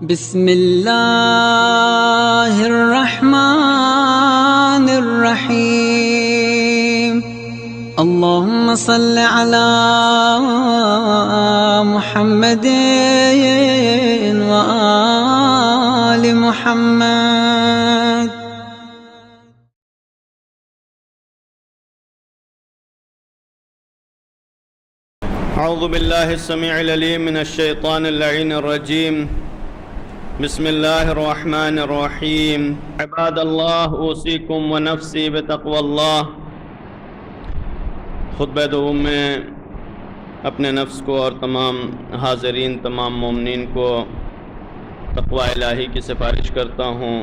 بسم اللہ الرحمن الرحیم اللہم صل علی محمد وآل محمد۔ اعوذ باللہ السمیع العلیم من الشیطان اللعین الرجیم۔ بسم اللہ الرحمن الرحیم۔ عباد اللہ اوصیکم ونفسی بتقوی اللہ۔ خطبہ دوم میں اپنے نفس کو اور تمام حاضرین تمام مومنین کو تقوی الہی کی سفارش کرتا ہوں۔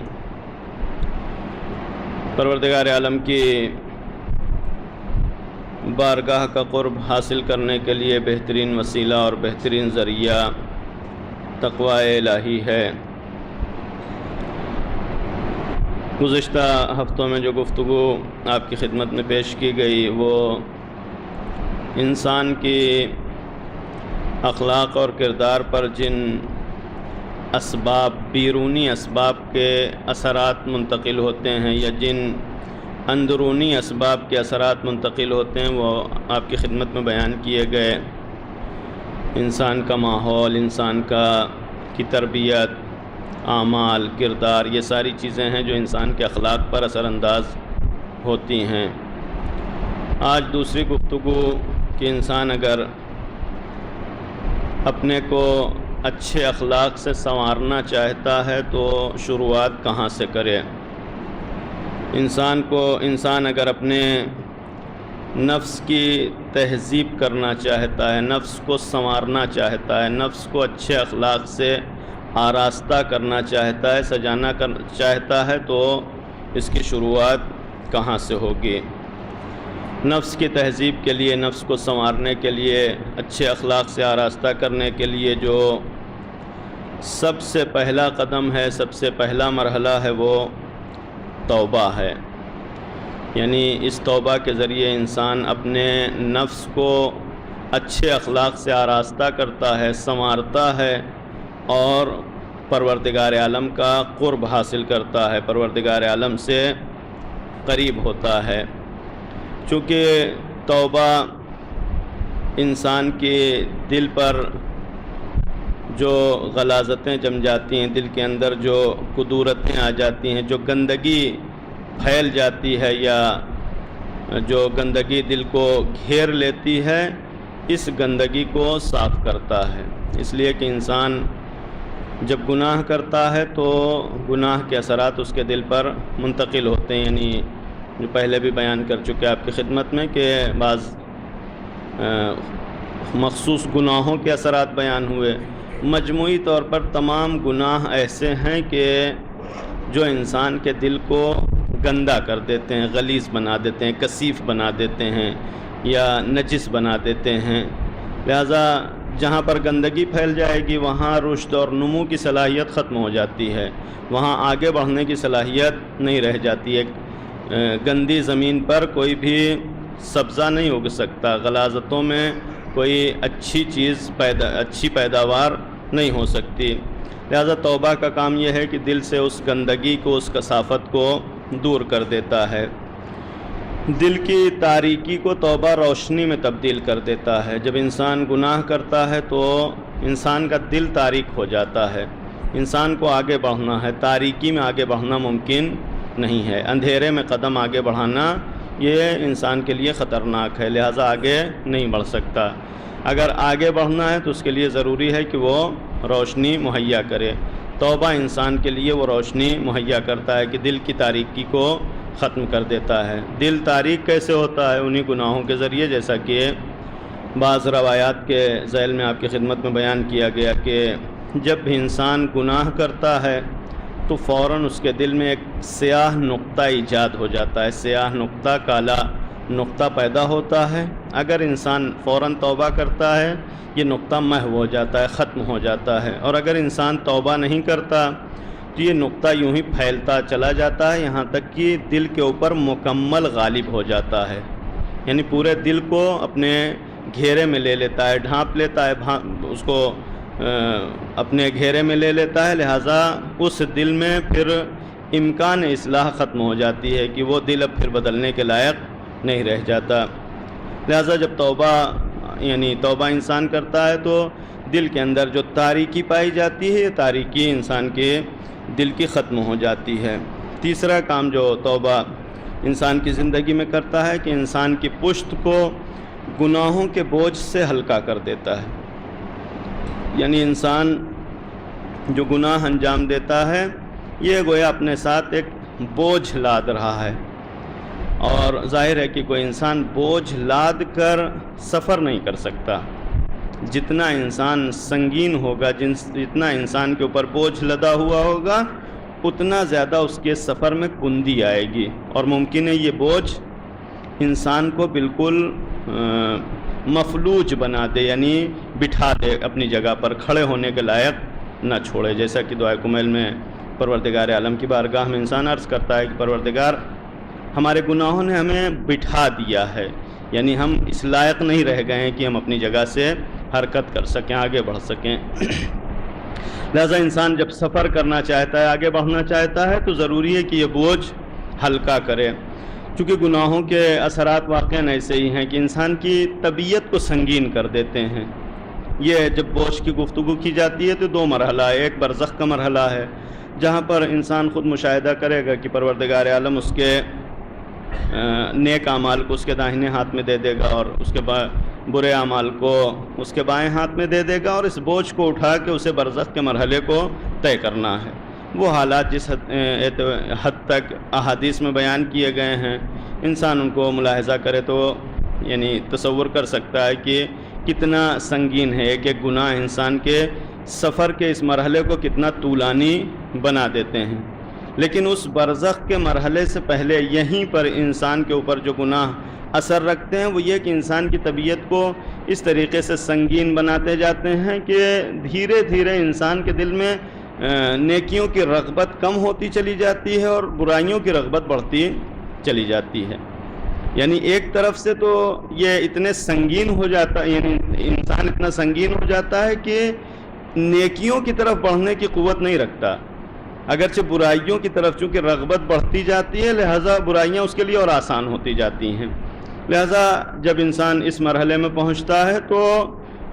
پروردگار عالم کی بارگاہ کا قرب حاصل کرنے کے لیے بہترین وسیلہ اور بہترین ذریعہ تقوی الہی ہے۔ گزشتہ ہفتوں میں جو گفتگو آپ کی خدمت میں پیش کی گئی وہ انسان کی اخلاق اور کردار پر جن اسباب بیرونی اسباب کے اثرات منتقل ہوتے ہیں یا جن اندرونی اسباب کے اثرات منتقل ہوتے ہیں وہ آپ کی خدمت میں بیان کیے گئے۔ انسان کا ماحول، انسان کی تربیت، اعمال، کردار، یہ ساری چیزیں ہیں جو انسان کے اخلاق پر اثر انداز ہوتی ہیں۔ آج دوسری گفتگو کہ انسان اگر اپنے کو اچھے اخلاق سے سنوارنا چاہتا ہے تو شروعات کہاں سے کرے۔ انسان اگر اپنے نفس کی تہذیب کرنا چاہتا ہے، نفس کو سنوارنا چاہتا ہے، نفس کو اچھے اخلاق سے آراستہ کرنا چاہتا ہے، سجانا چاہتا ہے تو اس کی شروعات کہاں سے ہوگی؟ نفس کی تہذیب کے لیے، نفس کو سنوارنے کے لیے، اچھے اخلاق سے آراستہ کرنے کے لیے جو سب سے پہلا قدم ہے، سب سے پہلا مرحلہ ہے وہ توبہ ہے۔ یعنی اس توبہ کے ذریعے انسان اپنے نفس کو اچھے اخلاق سے آراستہ کرتا ہے، سنوارتا ہے اور پروردگار عالم کا قرب حاصل کرتا ہے، پروردگار عالم سے قریب ہوتا ہے۔ چونکہ توبہ انسان کے دل پر جو غلاظتیں جم جاتی ہیں، دل کے اندر جو کدورتیں آ جاتی ہیں، جو گندگی پھیل جاتی ہے یا جو گندگی دل کو گھیر لیتی ہے، اس گندگی کو صاف کرتا ہے۔ اس لیے کہ انسان جب گناہ کرتا ہے تو گناہ کے اثرات اس کے دل پر منتقل ہوتے ہیں، یعنی جو پہلے بھی بیان کر چکے آپ کی خدمت میں کہ بعض مخصوص گناہوں کے اثرات بیان ہوئے۔ مجموعی طور پر تمام گناہ ایسے ہیں کہ جو انسان کے دل کو گندا کر دیتے ہیں، غلیظ بنا دیتے ہیں، کثیف بنا دیتے ہیں یا نجس بنا دیتے ہیں۔ لہذا جہاں پر گندگی پھیل جائے گی وہاں رشد اور نمو کی صلاحیت ختم ہو جاتی ہے، وہاں آگے بڑھنے کی صلاحیت نہیں رہ جاتی ہے۔ گندی زمین پر کوئی بھی سبزہ نہیں اگ سکتا، غلاظتوں میں کوئی اچھی پیداوار نہیں ہو سکتی۔ لہذا توبہ کا کام یہ ہے کہ دل سے اس گندگی کو، اس کثافت کو دور کر دیتا ہے۔ دل کی تاریکی کو توبہ روشنی میں تبدیل کر دیتا ہے۔ جب انسان گناہ کرتا ہے تو انسان کا دل تاریک ہو جاتا ہے، انسان کو آگے بڑھنا ہے، تاریکی میں آگے بڑھنا ممکن نہیں ہے، اندھیرے میں قدم آگے بڑھانا یہ انسان کے لیے خطرناک ہے، لہٰذا آگے نہیں بڑھ سکتا۔ اگر آگے بڑھنا ہے تو اس کے لیے ضروری ہے کہ وہ روشنی مہیا کرے۔ توبہ انسان کے لیے وہ روشنی مہیا کرتا ہے کہ دل کی تاریکی کو ختم کر دیتا ہے۔ دل تاریک کیسے ہوتا ہے؟ انہی گناہوں کے ذریعے، جیسا کہ بعض روایات کے ذیل میں آپ کی خدمت میں بیان کیا گیا کہ جب بھی انسان گناہ کرتا ہے تو فوراً اس کے دل میں ایک سیاہ نقطہ ایجاد ہو جاتا ہے، سیاہ نقطہ، کالا نقطہ پیدا ہوتا ہے۔ اگر انسان فوراً توبہ کرتا ہے یہ نقطہ محو ہو جاتا ہے، ختم ہو جاتا ہے، اور اگر انسان توبہ نہیں کرتا تو یہ نقطہ یوں ہی پھیلتا چلا جاتا ہے یہاں تک کہ دل کے اوپر مکمل غالب ہو جاتا ہے، یعنی پورے دل کو اپنے گھیرے میں لے لیتا ہے، ڈھانپ لیتا ہے، اس کو اپنے گھیرے میں لے لیتا ہے، لہٰذا اس دل میں پھر امکان اصلاح ختم ہو جاتی ہے کہ وہ دل اب پھر بدلنے کے لائق نہیں رہ جاتا۔ لہٰذا جب توبہ انسان کرتا ہے تو دل کے اندر جو تاریکی پائی جاتی ہے، یہ تاریکی انسان کے دل کی ختم ہو جاتی ہے۔ تیسرا کام جو توبہ انسان کی زندگی میں کرتا ہے کہ انسان کی پشت کو گناہوں کے بوجھ سے ہلکا کر دیتا ہے۔ یعنی انسان جو گناہ انجام دیتا ہے یہ گویا اپنے ساتھ ایک بوجھ لاد رہا ہے، اور ظاہر ہے کہ کوئی انسان بوجھ لاد کر سفر نہیں کر سکتا۔ جتنا انسان سنگین ہوگا، جتنا انسان کے اوپر بوجھ لدا ہوا ہوگا، اتنا زیادہ اس کے سفر میں کندی آئے گی، اور ممکن ہے یہ بوجھ انسان کو بالکل مفلوج بنا دے، یعنی بٹھا دے اپنی جگہ پر، کھڑے ہونے کے لائق نہ چھوڑے۔ جیسا کہ دعائے کمیل میں پروردگار عالم کی بارگاہ میں انسان عرض کرتا ہے کہ پروردگار، ہمارے گناہوں نے ہمیں بٹھا دیا ہے، یعنی ہم اس لائق نہیں رہ گئے ہیں کہ ہم اپنی جگہ سے حرکت کر سکیں، آگے بڑھ سکیں۔ لہذا انسان جب سفر کرنا چاہتا ہے، آگے بڑھنا چاہتا ہے، تو ضروری ہے کہ یہ بوجھ ہلکا کرے، چونکہ گناہوں کے اثرات واقعاً ایسے ہی ہیں کہ انسان کی طبیعت کو سنگین کر دیتے ہیں۔ یہ جب بوجھ کی گفتگو کی جاتی ہے تو دو مرحلہ ہے۔ ایک برزخ کا مرحلہ ہے، جہاں پر انسان خود مشاہدہ کرے گا کہ پروردگار عالم اس کے نیک اعمال کو اس کے داہنے ہاتھ میں دے دے گا، اور اس کے برے اعمال کو اس کے بائیں ہاتھ میں دے دے گا، اور اس بوجھ کو اٹھا کے اسے برزخ کے مرحلے کو طے کرنا ہے۔ وہ حالات جس حد تک احادیث میں بیان کیے گئے ہیں، انسان ان کو ملاحظہ کرے تو یعنی تصور کر سکتا ہے کہ کتنا سنگین ہے۔ ایک گناہ انسان کے سفر کے اس مرحلے کو کتنا طولانی بنا دیتے ہیں۔ لیکن اس برزخ کے مرحلے سے پہلے یہیں پر انسان کے اوپر جو گناہ اثر رکھتے ہیں وہ یہ کہ انسان کی طبیعت کو اس طریقے سے سنگین بناتے جاتے ہیں کہ دھیرے دھیرے انسان کے دل میں نیکیوں کی رغبت کم ہوتی چلی جاتی ہے اور برائیوں کی رغبت بڑھتی چلی جاتی ہے۔ یعنی ایک طرف سے تو یہ اتنے سنگین ہو جاتا ہے، یعنی انسان اتنا سنگین ہو جاتا ہے کہ نیکیوں کی طرف بڑھنے کی قوت نہیں رکھتا، اگرچہ برائیوں کی طرف چونکہ رغبت بڑھتی جاتی ہے، لہٰذا برائیاں اس کے لیے اور آسان ہوتی جاتی ہیں۔ لہٰذا جب انسان اس مرحلے میں پہنچتا ہے تو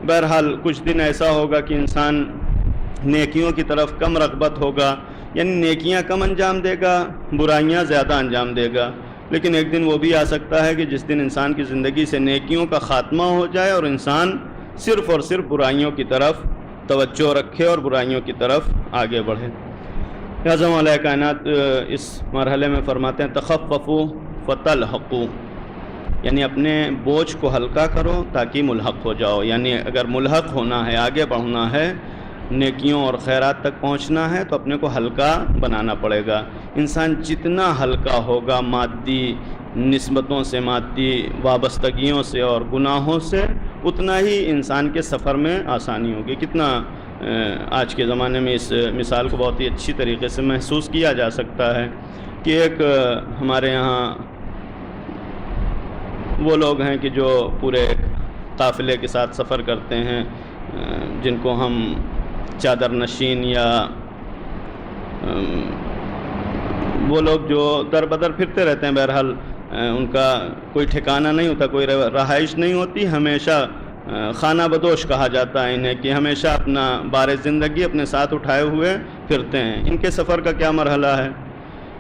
بہرحال کچھ دن ایسا ہوگا کہ انسان نیکیوں کی طرف کم رغبت ہوگا، یعنی نیکیاں کم انجام دے گا، برائیاں زیادہ انجام دے گا۔ لیکن ایک دن وہ بھی آ سکتا ہے کہ جس دن انسان کی زندگی سے نیکیوں کا خاتمہ ہو جائے اور انسان صرف اور صرف برائیوں کی طرف توجہ رکھے اور برائیوں کی طرف آگے بڑھے۔ اعظم علیہ کائنات اس مرحلے میں فرماتے ہیں تخففوا فتلحقوا، یعنی اپنے بوجھ کو ہلکا کرو تاکہ ملحق ہو جاؤ۔ یعنی اگر ملحق ہونا ہے، آگے بڑھنا ہے، نیکیوں اور خیرات تک پہنچنا ہے تو اپنے کو ہلکا بنانا پڑے گا۔ انسان جتنا ہلکا ہوگا مادی نسبتوں سے، مادی وابستگیوں سے اور گناہوں سے، اتنا ہی انسان کے سفر میں آسانی ہوگی۔ کتنا آج کے زمانے میں اس مثال کو بہت ہی اچھی طریقے سے محسوس کیا جا سکتا ہے کہ ایک ہمارے یہاں وہ لوگ ہیں کہ جو پورے قافلے کے ساتھ سفر کرتے ہیں، جن کو ہم چادر نشین یا وہ لوگ جو در بدر پھرتے رہتے ہیں، بہرحال ان کا کوئی ٹھکانہ نہیں ہوتا، کوئی رہائش نہیں ہوتی، ہمیشہ خانہ بدوش کہا جاتا ہے انہیں کہ ہمیشہ اپنا بار زندگی اپنے ساتھ اٹھائے ہوئے پھرتے ہیں۔ ان کے سفر کا کیا مرحلہ ہے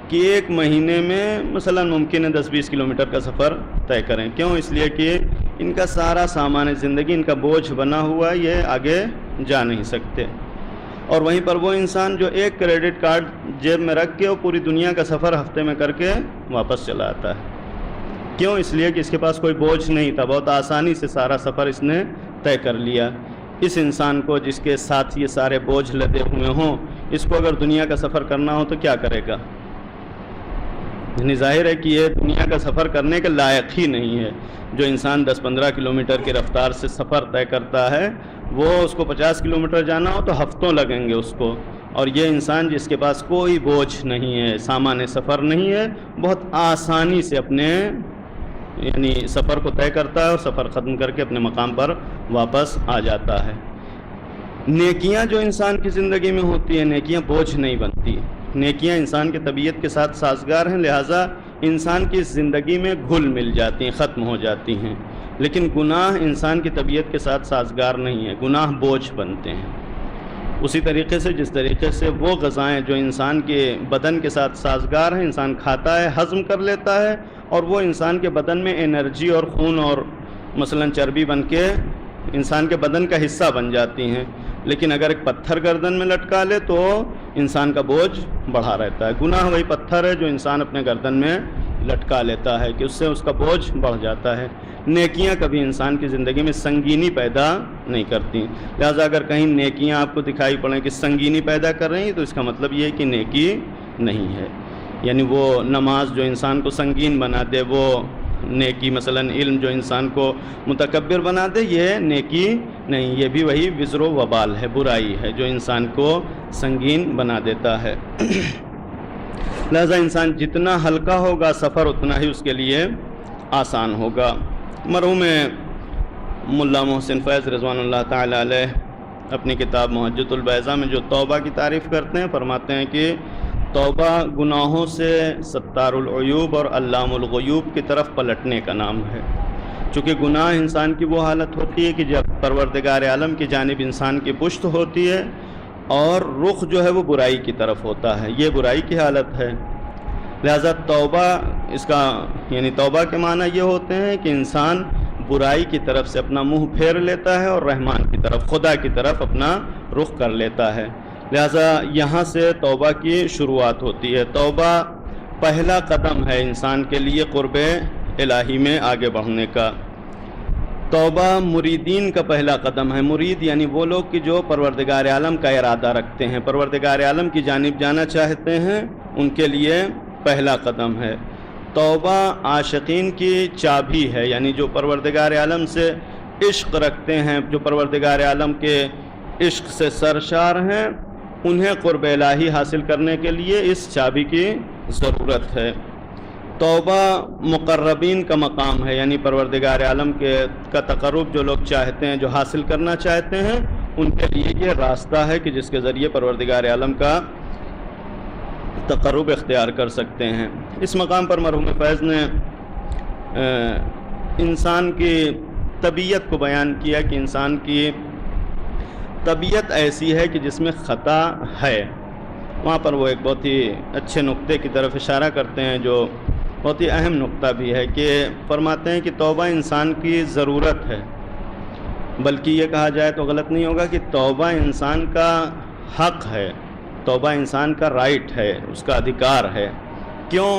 کہ ایک مہینے میں مثلا ممکن ہے 10-20 کلومیٹر کا سفر طے کریں۔ کیوں؟ اس لیے کہ ان کا سارا سامان زندگی، ان کا بوجھ بنا ہوا ہے، یہ آگے جا نہیں سکتے۔ اور وہیں پر وہ انسان جو ایک کریڈٹ کارڈ جیب میں رکھ کے وہ پوری دنیا کا سفر ہفتے میں کر کے واپس چلا آتا ہے۔ کیوں؟ اس لیے کہ اس کے پاس کوئی بوجھ نہیں تھا، بہت آسانی سے سارا سفر اس نے طے کر لیا۔ اس انسان کو جس کے ساتھ یہ سارے بوجھ لدے ہوئے ہوں، اس کو اگر دنیا کا سفر کرنا ہو تو کیا کرے گا؟ یعنی ظاہر ہے کہ یہ دنیا کا سفر کرنے کے لائق ہی نہیں ہے۔ جو انسان 10-15 کلومیٹر کی رفتار سے سفر طے کرتا ہے، وہ اس کو 50 کلومیٹر جانا ہو تو ہفتوں لگیں گے اس کو، اور یہ انسان جس کے پاس کوئی بوجھ نہیں ہے، سامان سفر نہیں ہے، بہت آسانی سے اپنے یعنی سفر کو طے کرتا ہے اور سفر ختم کر کے اپنے مقام پر واپس آ جاتا ہے۔ نیکیاں جو انسان کی زندگی میں ہوتی ہیں، نیکیاں بوجھ نہیں بنتی، نیکیاں انسان کی طبیعت کے ساتھ سازگار ہیں، لہٰذا انسان کی زندگی میں گھل مل جاتی ہیں، ختم ہو جاتی ہیں۔ لیکن گناہ انسان کی طبیعت کے ساتھ سازگار نہیں ہے، گناہ بوجھ بنتے ہیں۔ اسی طریقے سے جس طریقے سے وہ غذائیں جو انسان کے بدن کے ساتھ سازگار ہیں، انسان کھاتا ہے، ہضم کر لیتا ہے، اور وہ انسان کے بدن میں انرجی اور خون اور مثلاً چربی بن کے انسان کے بدن کا حصہ بن جاتی ہیں، لیکن اگر ایک پتھر گردن میں لٹکا لے تو انسان کا بوجھ بڑھا رہتا ہے۔ گناہ وہی پتھر ہے جو انسان اپنے گردن میں لٹکا لیتا ہے کہ اس سے اس کا بوجھ بڑھ جاتا ہے۔ نیکیاں کبھی انسان کی زندگی میں سنگینی پیدا نہیں کرتی، لہٰذا اگر کہیں نیکیاں آپ کو دکھائی پڑیں کہ سنگینی پیدا کر رہی ہیں تو اس کا مطلب یہ ہے کہ نیکی نہیں ہے۔ یعنی وہ نماز جو انسان کو سنگین بنا دے، وہ نیکی مثلاً علم جو انسان کو متکبر بنا دے، یہ نیکی نہیں، یہ بھی وہی وزر و وبال ہے، برائی ہے جو انسان کو سنگین بنا دیتا ہے۔ لہذا انسان جتنا ہلکا ہوگا سفر اتنا ہی اس کے لیے آسان ہوگا۔ مرحوم ملا محسن فیض رضوان اللہ تعالی علیہ اپنی کتاب محجت البیضاء میں جو توبہ کی تعریف کرتے ہیں، فرماتے ہیں کہ توبہ گناہوں سے ستار العیوب اور علام الغیوب کی طرف پلٹنے کا نام ہے۔ چونکہ گناہ انسان کی وہ حالت ہوتی ہے کہ جب پروردگار عالم کی جانب انسان کی پشت ہوتی ہے اور رخ جو ہے وہ برائی کی طرف ہوتا ہے، یہ برائی کی حالت ہے۔ لہذا توبہ اس کا یعنی توبہ کے معنی یہ ہوتے ہیں کہ انسان برائی کی طرف سے اپنا منہ پھیر لیتا ہے اور رحمان کی طرف، خدا کی طرف اپنا رخ کر لیتا ہے۔ لہذا یہاں سے توبہ کی شروعات ہوتی ہے۔ توبہ پہلا قدم ہے انسان کے لیے قرب الہی میں آگے بڑھنے کا۔ توبہ مریدین کا پہلا قدم ہے۔ مرید یعنی وہ لوگ کہ جو پروردگار عالم کا ارادہ رکھتے ہیں، پروردگار عالم کی جانب جانا چاہتے ہیں، ان کے لیے پہلا قدم ہے۔ توبہ عاشقین کی چابی ہے، یعنی جو پروردگار عالم سے عشق رکھتے ہیں، جو پروردگار عالم کے عشق سے سرشار ہیں، انہیں قرب الہی حاصل کرنے کے لیے اس چابی کی ضرورت ہے۔ توبہ مقربین کا مقام ہے، یعنی پروردگار عالم کا تقرب جو لوگ چاہتے ہیں، جو حاصل کرنا چاہتے ہیں، ان کے لیے یہ راستہ ہے کہ جس کے ذریعے پروردگار عالم کا تقرب اختیار کر سکتے ہیں۔ اس مقام پر مرحوم فیض نے انسان کی طبیعت کو بیان کیا کہ انسان کی طبیعت ایسی ہے کہ جس میں خطا ہے۔ وہاں پر وہ ایک بہت ہی اچھے نقطے کی طرف اشارہ کرتے ہیں جو بہت ہی اہم نقطہ بھی ہے، کہ فرماتے ہیں کہ توبہ انسان کی ضرورت ہے، بلکہ یہ کہا جائے تو غلط نہیں ہوگا کہ توبہ انسان کا حق ہے، توبہ انسان کا رائٹ ہے، اس کا ادھیکار ہے۔ کیوں؟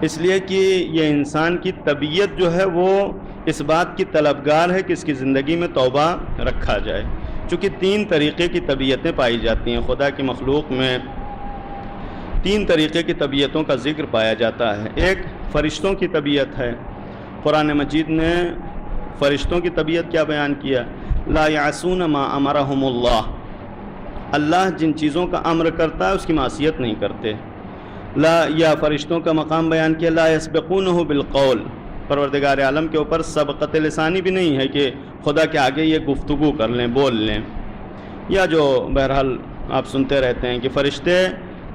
اس لیے کہ یہ انسان کی طبیعت جو ہے وہ اس بات کی طلبگار ہے کہ اس کی زندگی میں توبہ رکھا جائے۔ چونکہ تین طریقے کی طبیعتیں پائی جاتی ہیں، خدا کی مخلوق میں تین طریقے کی طبیعتوں کا ذکر پایا جاتا ہے۔ ایک فرشتوں کی طبیعت ہے۔ قرآن مجید نے فرشتوں کی طبیعت کیا بیان کیا؟ لا یعصون ما امرہم اللہ، اللہ جن چیزوں کا امر کرتا ہے اس کی معصیت نہیں کرتے۔ یا فرشتوں کا مقام بیان کیا لا یسبقونہ بالقول، پروردگار عالم کے اوپر سبقت لسانی بھی نہیں ہے کہ خدا کے آگے یہ گفتگو کر لیں، بول لیں۔ یا جو بہرحال آپ سنتے رہتے ہیں کہ فرشتے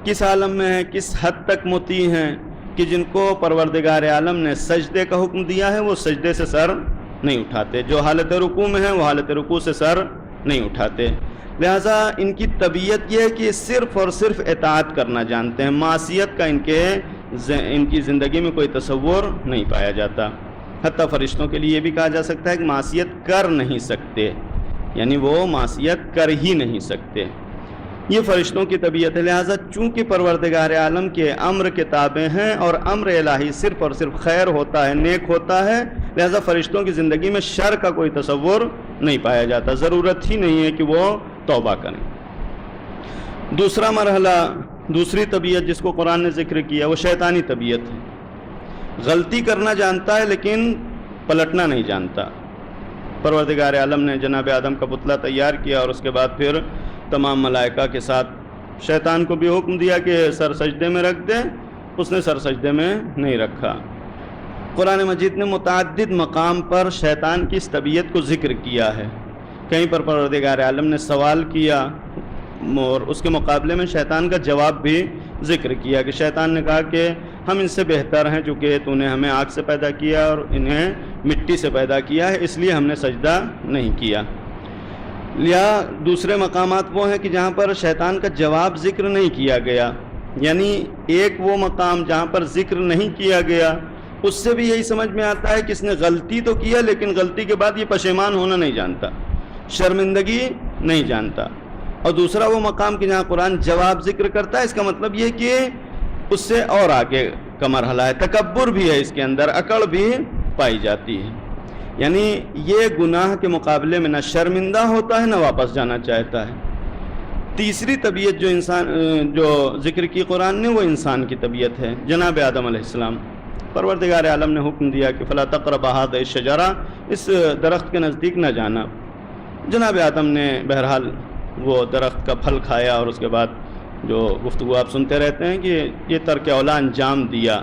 کس عالم میں ہیں، کس حد تک مطیع ہیں کہ جن کو پروردگار عالم نے سجدے کا حکم دیا ہے وہ سجدے سے سر نہیں اٹھاتے، جو حالت رکوع میں ہیں وہ حالت رکوع سے سر نہیں اٹھاتے۔ لہٰذا ان کی طبیعت یہ ہے کہ صرف اور صرف اطاعت کرنا جانتے ہیں، معصیت کا ان کی زندگی میں کوئی تصور نہیں پایا جاتا۔ حتیٰ فرشتوں کے لیے یہ بھی کہا جا سکتا ہے کہ معصیت کر نہیں سکتے، یعنی وہ معصیت کر ہی نہیں سکتے۔ یہ فرشتوں کی طبیعت ہے۔ لہٰذا چونکہ پروردگار عالم کے امر کے تابع ہیں اور امر الہی صرف اور صرف خیر ہوتا ہے، نیک ہوتا ہے، لہٰذا فرشتوں کی زندگی میں شر کا کوئی تصور نہیں پایا جاتا، ضرورت ہی نہیں ہے کہ وہ توبہ کریں۔ دوسرا مرحلہ، دوسری طبیعت جس کو قرآن نے ذکر کیا وہ شیطانی طبیعت ہے۔ غلطی کرنا جانتا ہے لیکن پلٹنا نہیں جانتا۔ پروردگار عالم نے جناب آدم کا پتلا تیار کیا اور اس کے بعد پھر تمام ملائکہ کے ساتھ شیطان کو بھی حکم دیا کہ سر سجدے میں رکھ دے، اس نے سر سجدے میں نہیں رکھا۔ قرآن مجید نے متعدد مقام پر شیطان کی اس طبیعت کو ذکر کیا ہے کہیں پر پروردگار عالم نے سوال کیا اور اس کے مقابلے میں شیطان کا جواب بھی ذکر کیا کہ شیطان نے کہا کہ ہم ان سے بہتر ہیں، چونکہ تو نے ہمیں آگ سے پیدا کیا اور انہیں مٹی سے پیدا کیا ہے، اس لیے ہم نے سجدہ نہیں کیا۔ یا دوسرے مقامات وہ ہیں کہ جہاں پر شیطان کا جواب ذکر نہیں کیا گیا، یعنی ایک وہ مقام جہاں پر ذکر نہیں کیا گیا، اس سے بھی یہی سمجھ میں آتا ہے کہ اس نے غلطی تو کیا لیکن غلطی کے بعد یہ پشیمان ہونا نہیں جانتا، شرمندگی نہیں جانتا۔ اور دوسرا وہ مقام کہ جہاں قرآن جواب ذکر کرتا ہے، اس کا مطلب یہ کہ اس سے اور آگے کا مرحلہ ہے، تکبر بھی ہے اس کے اندر، اکڑ بھی پائی جاتی ہے، یعنی یہ گناہ کے مقابلے میں نہ شرمندہ ہوتا ہے نہ واپس جانا چاہتا ہے۔ تیسری طبیعت جو ذکر کی قرآن نے، وہ انسان کی طبیعت ہے۔ جناب آدم علیہ السلام، پروردگار عالم نے حکم دیا کہ فلا تقربا هذه الشجرہ، اس درخت کے نزدیک نہ جانا۔ جناب آدم نے بہرحال وہ درخت کا پھل کھایا اور اس کے بعد جو گفتگو آپ سنتے رہتے ہیں کہ یہ ترک اولا انجام دیا،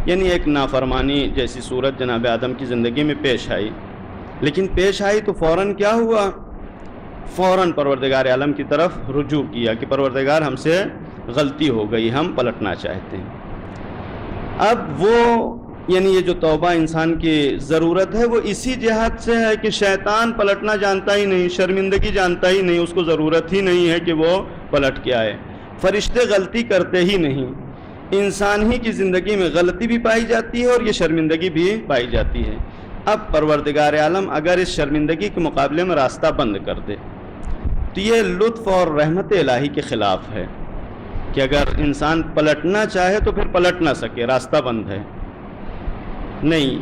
یعنی ایک نافرمانی جیسی صورت جناب آدم کی زندگی میں پیش آئی۔ لیکن پیش آئی تو فوراً کیا ہوا؟ فوراً پروردگار عالم کی طرف رجوع کیا کہ پروردگار ہم سے غلطی ہو گئی، ہم پلٹنا چاہتے ہیں۔ اب وہ یعنی یہ جو توبہ انسان کی ضرورت ہے وہ اسی جہت سے ہے کہ شیطان پلٹنا جانتا ہی نہیں، شرمندگی جانتا ہی نہیں، اس کو ضرورت ہی نہیں ہے کہ وہ پلٹ کے آئے۔ فرشتے غلطی کرتے ہی نہیں، انسان ہی کی زندگی میں غلطی بھی پائی جاتی ہے اور یہ شرمندگی بھی پائی جاتی ہے۔ اب پروردگار عالم اگر اس شرمندگی کے مقابلے میں راستہ بند کر دے تو یہ لطف اور رحمت الہی کے خلاف ہے کہ اگر انسان پلٹنا چاہے تو پھر پلٹ نہ سکے، راستہ بند ہے۔ نہیں،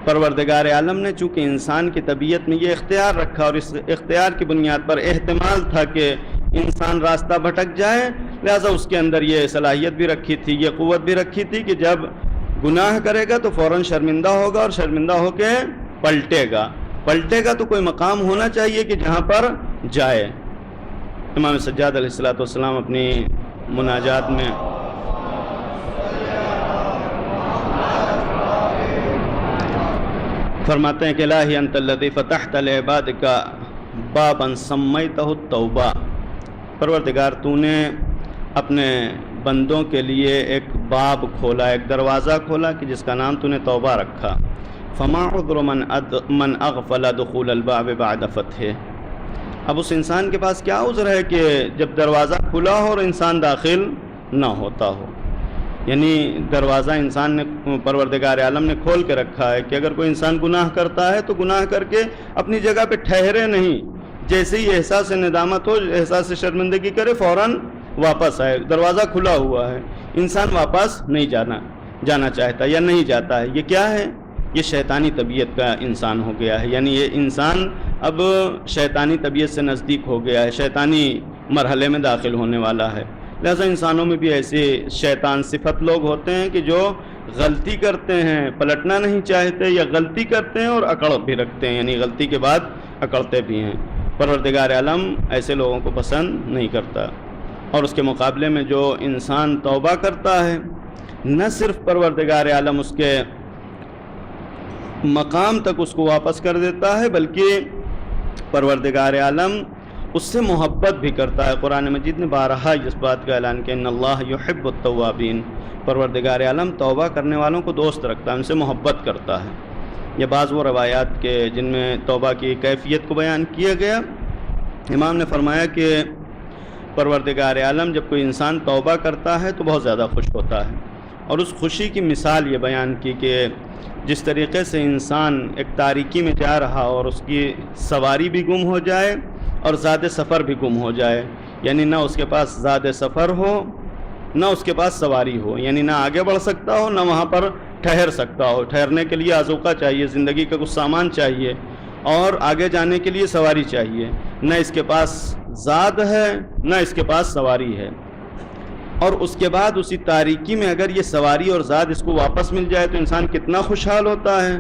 پروردگار عالم نے چونکہ انسان کی طبیعت میں یہ اختیار رکھا اور اس اختیار کی بنیاد پر احتمال تھا کہ انسان راستہ بھٹک جائے، لہذا اس کے اندر یہ صلاحیت بھی رکھی تھی، یہ قوت بھی رکھی تھی کہ جب گناہ کرے گا تو فوراً شرمندہ ہوگا اور شرمندہ ہو کے پلٹے گا تو کوئی مقام ہونا چاہیے کہ جہاں پر جائے۔ امام سجاد علیہ السلام اپنی مناجات میں فرماتے ہیں کہ الہی انت الذی فتحت لعبادک بابا سمیتہ التوبہ، پروردگار تو نے اپنے بندوں کے لیے ایک باب کھولا، ایک دروازہ کھولا کہ جس کا نام تو نے توبہ رکھا۔ فما عذر من اغفل دخول الباب بعد فتحہ، اب اس انسان کے پاس کیا عذر ہے کہ جب دروازہ کھلا ہو اور انسان داخل نہ ہوتا ہو، یعنی دروازہ انسان نے پروردگار عالم نے کھول کے رکھا ہے کہ اگر کوئی انسان گناہ کرتا ہے تو گناہ کر کے اپنی جگہ پہ ٹھہرے نہیں، جیسے ہی احساس ندامت ہو، احساس شرمندگی کرے، فوراً واپس آئے۔ دروازہ کھلا ہوا ہے، انسان واپس نہیں جانا چاہتا یا نہیں جاتا ہے۔ یہ کیا ہے؟ یہ شیطانی طبیعت کا انسان ہو گیا ہے، یعنی یہ انسان اب شیطانی طبیعت سے نزدیک ہو گیا ہے، شیطانی مرحلے میں داخل ہونے والا ہے۔ لہذا انسانوں میں بھی ایسے شیطان صفت لوگ ہوتے ہیں کہ جو غلطی کرتے ہیں، پلٹنا نہیں چاہتے، یا غلطی کرتے ہیں اور اکڑ بھی رکھتے ہیں، یعنی غلطی کے بعد اکڑتے بھی ہیں۔ پروردگار عالم ایسے لوگوں کو پسند نہیں کرتا، اور اس کے مقابلے میں جو انسان توبہ کرتا ہے، نہ صرف پروردگار عالم اس کے مقام تک اس کو واپس کر دیتا ہے، بلکہ پروردگار عالم اس سے محبت بھی کرتا ہے۔ قرآن مجید نے بارہا اس بات کا اعلان کیا، ان اللہ یحب التوابین، پروردگار عالم توبہ کرنے والوں کو دوست رکھتا ہے، ان سے محبت کرتا ہے۔ یہ بعض وہ روایات کے جن میں توبہ کی کیفیت کو بیان کیا گیا، امام نے فرمایا کہ پروردگار عالم جب کوئی انسان توبہ کرتا ہے تو بہت زیادہ خوش ہوتا ہے، اور اس خوشی کی مثال یہ بیان کی کہ جس طریقے سے انسان ایک تاریکی میں جا رہا اور اس کی سواری بھی گم ہو جائے اور زاد سفر بھی گم ہو جائے، یعنی نہ اس کے پاس زاد سفر ہو نہ اس کے پاس سواری ہو، یعنی نہ آگے بڑھ سکتا ہو نہ وہاں پر ٹھہر سکتا ہو، ٹھہرنے کے لیے آذوقہ چاہیے، زندگی کا کچھ سامان چاہیے، اور آگے جانے کے لیے سواری چاہیے، نہ اس کے پاس زاد ہے نہ اس کے پاس سواری ہے، اور اس کے بعد اسی تاریکی میں اگر یہ سواری اور زاد اس کو واپس مل جائے تو انسان کتنا خوشحال ہوتا ہے۔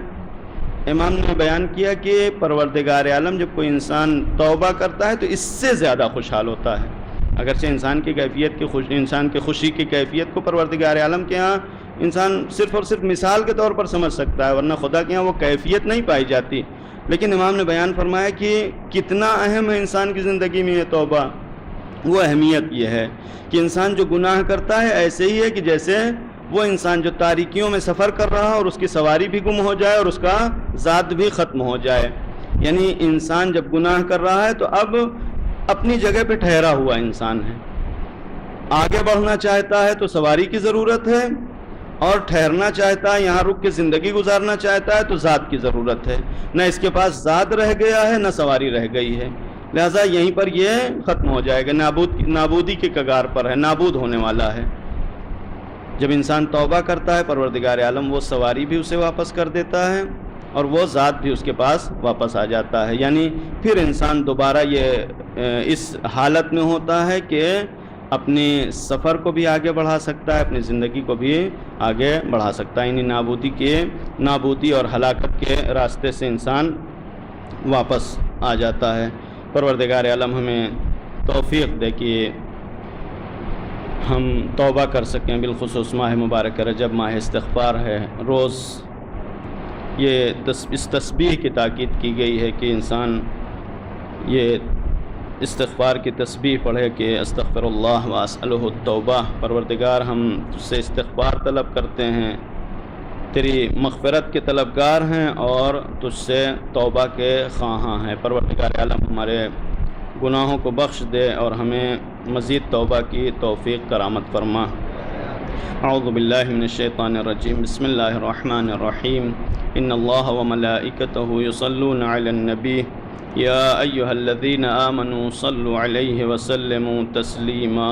امام نے بیان کیا کہ پروردگار عالم جب کوئی انسان توبہ کرتا ہے تو اس سے زیادہ خوشحال ہوتا ہے، اگرچہ انسان کی خوشی کی کیفیت کو پروردگار عالم کے ہاں انسان صرف اور صرف مثال کے طور پر سمجھ سکتا ہے، ورنہ خدا کے ہاں وہ کیفیت نہیں پائی جاتی۔ لیکن امام نے بیان فرمایا کہ کتنا اہم ہے انسان کی زندگی میں یہ توبہ. وہ اہمیت یہ ہے کہ انسان جو گناہ کرتا ہے ایسے ہی ہے کہ جیسے وہ انسان جو تاریکیوں میں سفر کر رہا اور اس کی سواری بھی گم ہو جائے اور اس کا ذات بھی ختم ہو جائے. یعنی انسان جب گناہ کر رہا ہے تو اب اپنی جگہ پہ ٹھہرا ہوا انسان ہے. آگے بڑھنا چاہتا ہے تو سواری کی ضرورت ہے، اور ٹھہرنا چاہتا ہے، یہاں رک کے زندگی گزارنا چاہتا ہے تو ذات کی ضرورت ہے. نہ اس کے پاس ذات رہ گیا ہے نہ سواری رہ گئی ہے، لہذا یہیں پر یہ ختم ہو جائے گا، نابودی کے کگار پر ہے، نابود ہونے والا ہے. جب انسان توبہ کرتا ہے پروردگار عالم وہ سواری بھی اسے واپس کر دیتا ہے اور وہ ذات بھی اس کے پاس واپس آ جاتا ہے. یعنی پھر انسان دوبارہ یہ اس حالت میں ہوتا ہے کہ اپنے سفر کو بھی آگے بڑھا سکتا ہے، اپنی زندگی کو بھی آگے بڑھا سکتا ہے. یعنی نابودی اور ہلاکت کے راستے سے انسان واپس آ جاتا ہے. پروردگار عالم ہمیں توفیق دے کہ ہم توبہ کر سکیں. بالخصوص ماہ مبارک رجب ماہ استغفار ہے، روز یہ اس تسبیح کی تاکید کی گئی ہے کہ انسان یہ استغفار کی تسبیح پڑھے کہ استغفر اللہ واسألہ التوبہ. پروردگار ہم تجھ سے استغفار طلب کرتے ہیں، تیری مغفرت کے طلبگار ہیں اور تجھ سے توبہ کے خواہاں ہیں. پروردگار عالم ہمارے گناہوں کو بخش دے اور ہمیں مزید توبہ کی توفیق کرامت فرما. اعوذ باللہ من الشیطان الرجیم. بسم اللہ الرحمن الرحیم. ان اللہ وملائکتہ یصلون علی النبی یا ایہا الذین آمنوا صلوا علیہ وسلموا تسلیما.